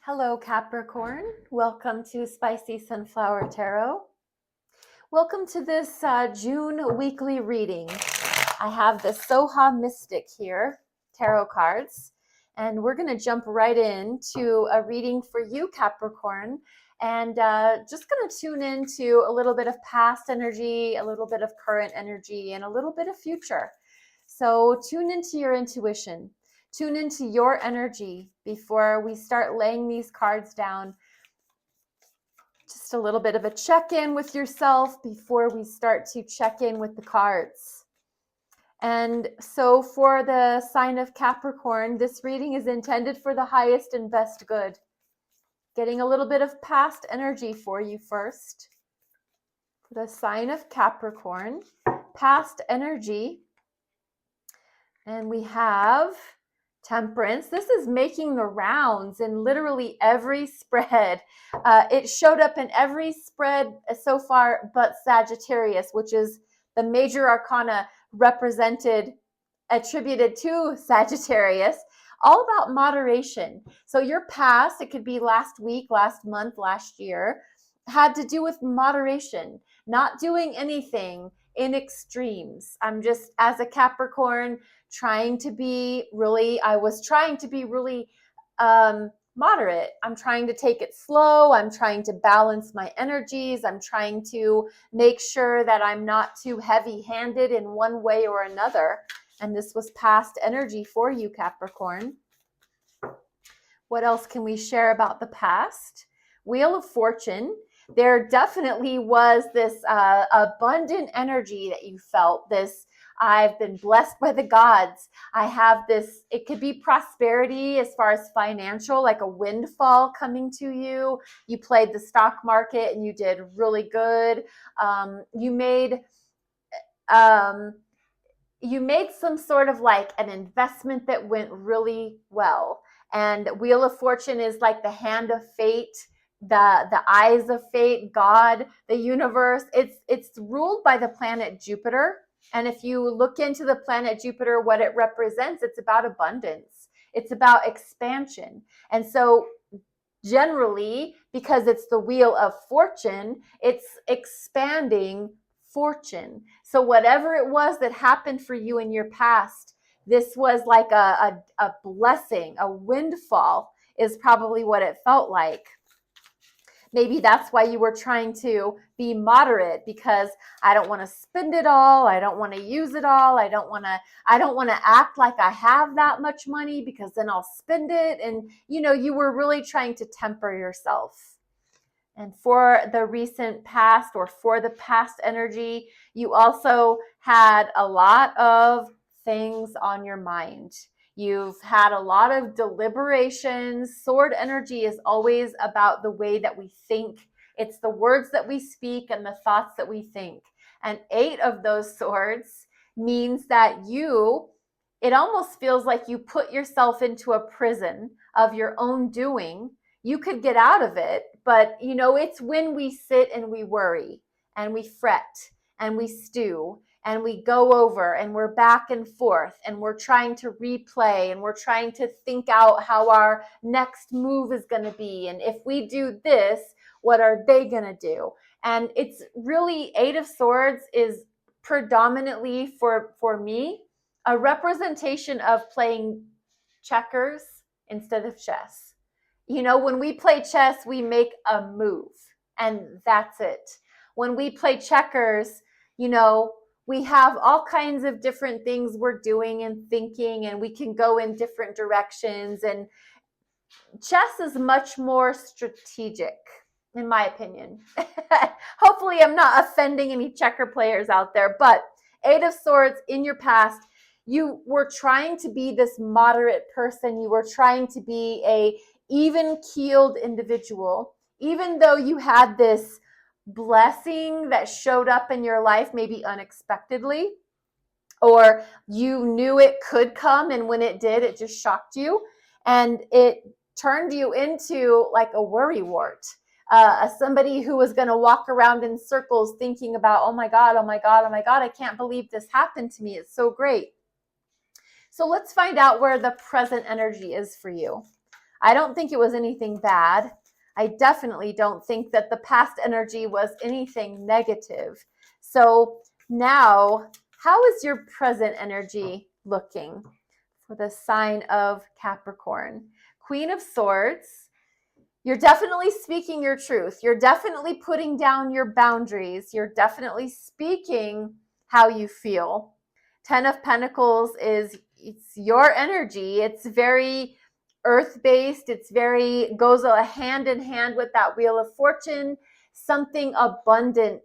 Hello, Capricorn. Welcome to Spicy Sunflower Tarot. Welcome to this June weekly reading. I have the SOHA Mystic here, tarot cards, and we're going to jump right into a reading for you, Capricorn, and just going to tune into a little bit of past energy, a little bit of current energy, and a little bit of future. So tune into your intuition. Tune into your energy before we start laying these cards down. Just a little bit of a check-in with yourself before we start to check in with the cards. And so for the sign of Capricorn, this reading is intended for the highest and best good. Getting a little bit of past energy for you first. For the sign of Capricorn, past energy. And we have Temperance. This is making the rounds in literally every spread. It showed up in every spread so far but Sagittarius, which is the major arcana attributed to Sagittarius, all about moderation. So your past, it could be last week, last month, last year, had to do with moderation, not doing anything in extremes. I'm just, as a Capricorn, trying to be really moderate. I'm trying to take it slow. I'm trying to balance my energies. I'm trying to make sure that I'm not too heavy-handed in one way or another. And this was past energy for you, Capricorn. What else can we share about the past? Wheel of Fortune. There definitely was this abundant energy that you felt, this I've been blessed by the gods. I have this, it could be prosperity as far as financial, like a windfall coming to you. You played the stock market and you did really good. You made some sort of like an investment that went really well. And Wheel of Fortune is like the hand of fate, the eyes of fate, God, the universe. It's ruled by the planet Jupiter. And if you look into the planet Jupiter, what it represents, it's about abundance. It's about expansion. And so generally, because it's the Wheel of Fortune, it's expanding fortune. So whatever it was that happened for you in your past, this was like a blessing, a windfall is probably what it felt like. Maybe that's why you were trying to be moderate, because I don't want to spend it all. I don't want to use it all. I don't want to act like I have that much money because then I'll spend it. And, you were really trying to temper yourself. And for the recent past, or for the past energy, you also had a lot of things on your mind. You've had a lot of deliberations. Sword energy is always about the way that we think. It's the words that we speak and the thoughts that we think. And 8 of those swords means that it almost feels like you put yourself into a prison of your own doing. You could get out of it, but it's when we sit and we worry and we fret and we stew and we go over and we're back and forth and we're trying to replay and we're trying to think out how our next move is going to be. And if we do this, what are they going to do? And it's really, 8 of Swords is predominantly for me a representation of playing checkers instead of chess. When we play chess, we make a move and that's it. When we play checkers, we have all kinds of different things we're doing and thinking, and we can go in different directions. And chess is much more strategic, in my opinion. Hopefully I'm not offending any checker players out there, but 8 of Swords in your past, you were trying to be this moderate person. You were trying to be a even-keeled individual, even though you had this blessing that showed up in your life maybe unexpectedly, or you knew it could come, and when it did, it just shocked you and it turned you into like a worrywart, somebody who was going to walk around in circles thinking about, oh my God, I can't believe this happened to me. It's so great. So let's find out where the present energy is for you. I don't think it was anything bad. I definitely don't think that the past energy was anything negative. So now, how is your present energy looking for the sign of Capricorn? Queen of Swords. You're definitely speaking your truth. You're definitely putting down your boundaries. You're definitely speaking how you feel. Ten of Pentacles it's your energy. It's very earth-based. It's very goes a hand in hand with that Wheel of Fortune. Something abundant,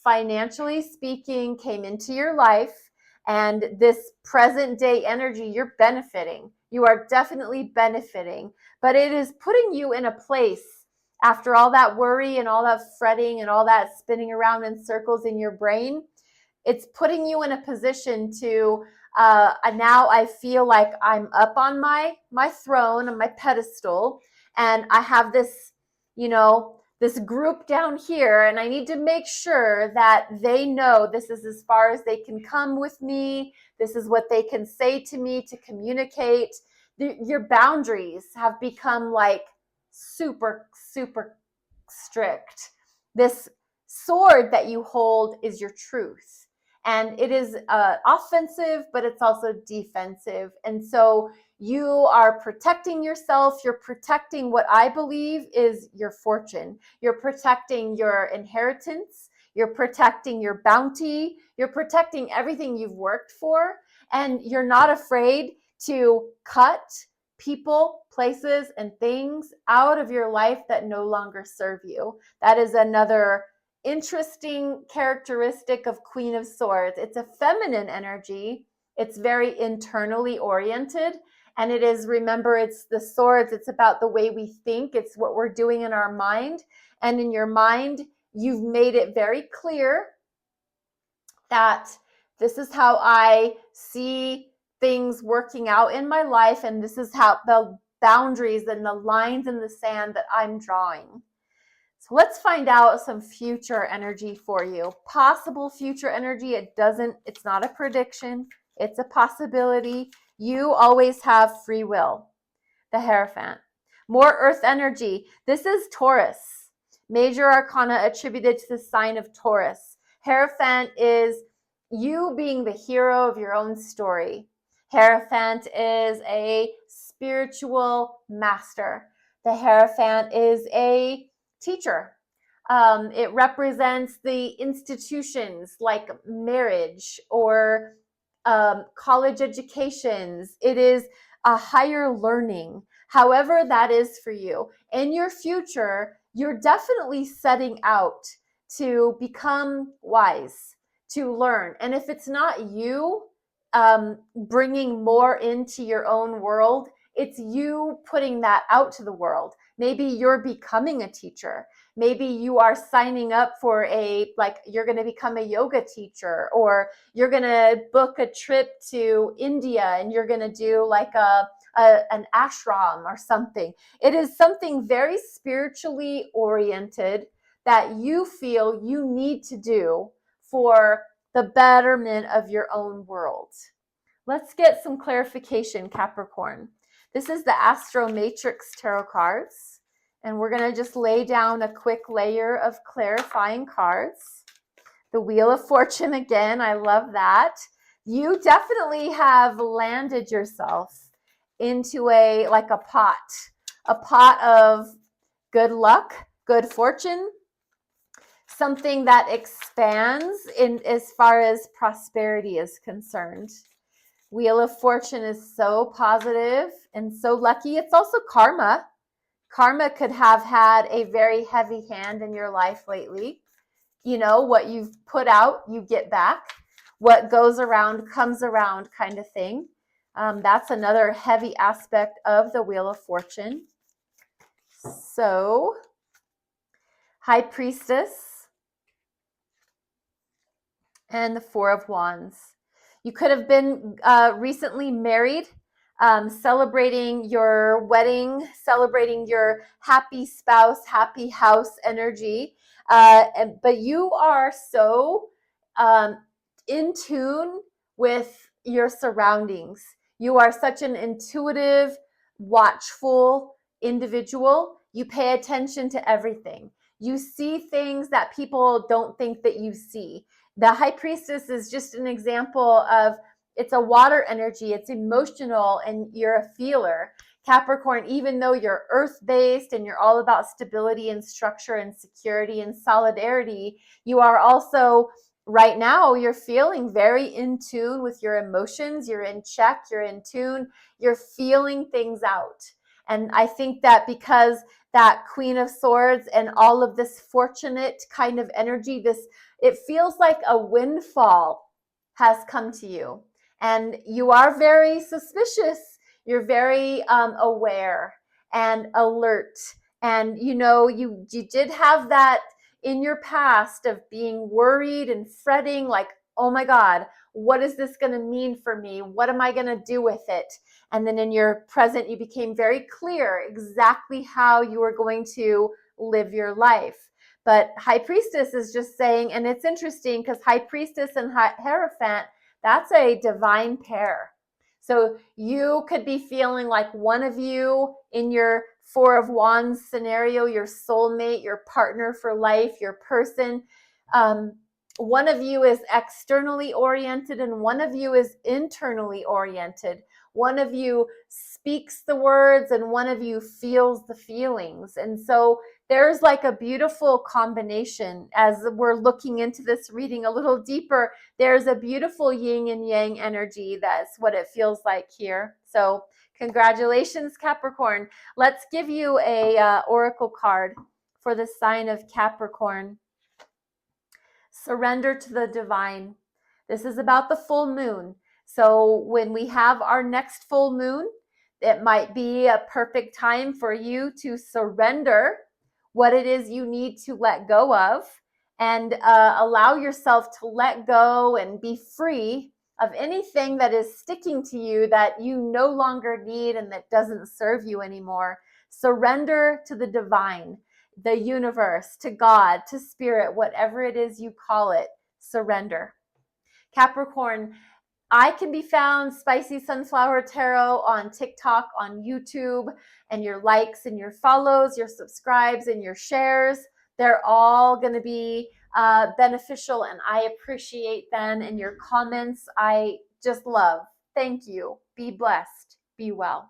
financially speaking, came into your life, and this present day energy, you're benefiting. You are definitely benefiting, but it is putting you in a place after all that worry and all that fretting and all that spinning around in circles in your brain. It's putting you in a position to now I feel like I'm up on my throne, on my pedestal, and I have this, this group down here, and I need to make sure that they know this is as far as they can come with me. This is what they can say to me to communicate. Your boundaries have become like super, super strict. This sword that you hold is your truth. And it is offensive, but it's also defensive. And so you are protecting yourself. You're protecting what I believe is your fortune. You're protecting your inheritance. You're protecting your bounty. You're protecting everything you've worked for. And you're not afraid to cut people, places, and things out of your life that no longer serve you. That is another interesting characteristic of Queen of Swords. It's a feminine energy. It's very internally oriented. And it is, remember, it's the swords. It's about the way we think. It's what we're doing in our mind. And in your mind, you've made it very clear that this is how I see things working out in my life. And this is how the boundaries and the lines in the sand that I'm drawing. So let's find out some future energy for you. Possible future energy. It's not a prediction. It's a possibility. You always have free will. The Hierophant. More earth energy. This is Taurus. Major Arcana attributed to the sign of Taurus. Hierophant is you being the hero of your own story. Hierophant is a spiritual master. The Hierophant is a teacher. It represents the institutions like marriage or college educations. It is a higher learning, however that is for you. In your future, you're definitely setting out to become wise, to learn. And if it's not you bringing more into your own world, it's you putting that out to the world. Maybe you're becoming a teacher. Maybe you are signing up for you're going to become a yoga teacher, or you're going to book a trip to India and you're going to do like an ashram or something. It is something very spiritually oriented that you feel you need to do for the betterment of your own world. Let's get some clarification, Capricorn. This is the ASTROMATRIX tarot cards, and we're going to just lay down a quick layer of clarifying cards. The Wheel of Fortune again, I love that. You definitely have landed yourself into a pot of good luck, good fortune, something that expands in as far as prosperity is concerned. Wheel of Fortune is so positive and so lucky. It's also karma. Karma could have had a very heavy hand in your life lately. You know, what you've put out, you get back. What goes around comes around kind of thing. That's another heavy aspect of the Wheel of Fortune. So, High Priestess and the Four of Wands. You could have been recently married, celebrating your wedding, celebrating your happy spouse, happy house energy. But you are so in tune with your surroundings. You are such an intuitive, watchful, individual. You pay attention to everything. You see things that people don't think that you see. The High Priestess is just an example of, it's a water energy, it's emotional, and you're a feeler. Capricorn, even though you're earth-based and you're all about stability and structure and security and solidarity, you are also, right now, you're feeling very in tune with your emotions. You're in check, you're in tune, you're feeling things out. And I think that because that Queen of Swords and all of this fortunate kind of energy, it feels like a windfall has come to you. And you are very suspicious. You're very aware and alert. And you did have that in your past of being worried and fretting, like, oh my God, what is this going to mean for me? What am I going to do with it? And then in your present, you became very clear exactly how you were going to live your life. But High Priestess is just saying, and it's interesting because High Priestess and Hierophant, that's a divine pair. So you could be feeling like one of you in your Four of Wands scenario, your soulmate, your partner for life, your person, one of you is externally oriented and one of you is internally oriented. One of you speaks the words and one of you feels the feelings. And so there's like a beautiful combination. As we're looking into this reading a little deeper, there's a beautiful yin and yang energy. That's what it feels like here. So congratulations, Capricorn. Let's give you a oracle card for the sign of Capricorn. Surrender to the divine. This is about the full moon. So when we have our next full moon, it might be a perfect time for you to surrender what it is you need to let go of, and allow yourself to let go and be free of anything that is sticking to you that you no longer need and that doesn't serve you anymore. Surrender to the divine, the universe, to God, to spirit, whatever it is you call it. Surrender. Capricorn, I can be found Spicy Sunflower Tarot on TikTok, on YouTube, and your likes and your follows, your subscribes and your shares, they're all going to be beneficial, and I appreciate them. And your comments, I just love. Thank you. Be blessed. Be well.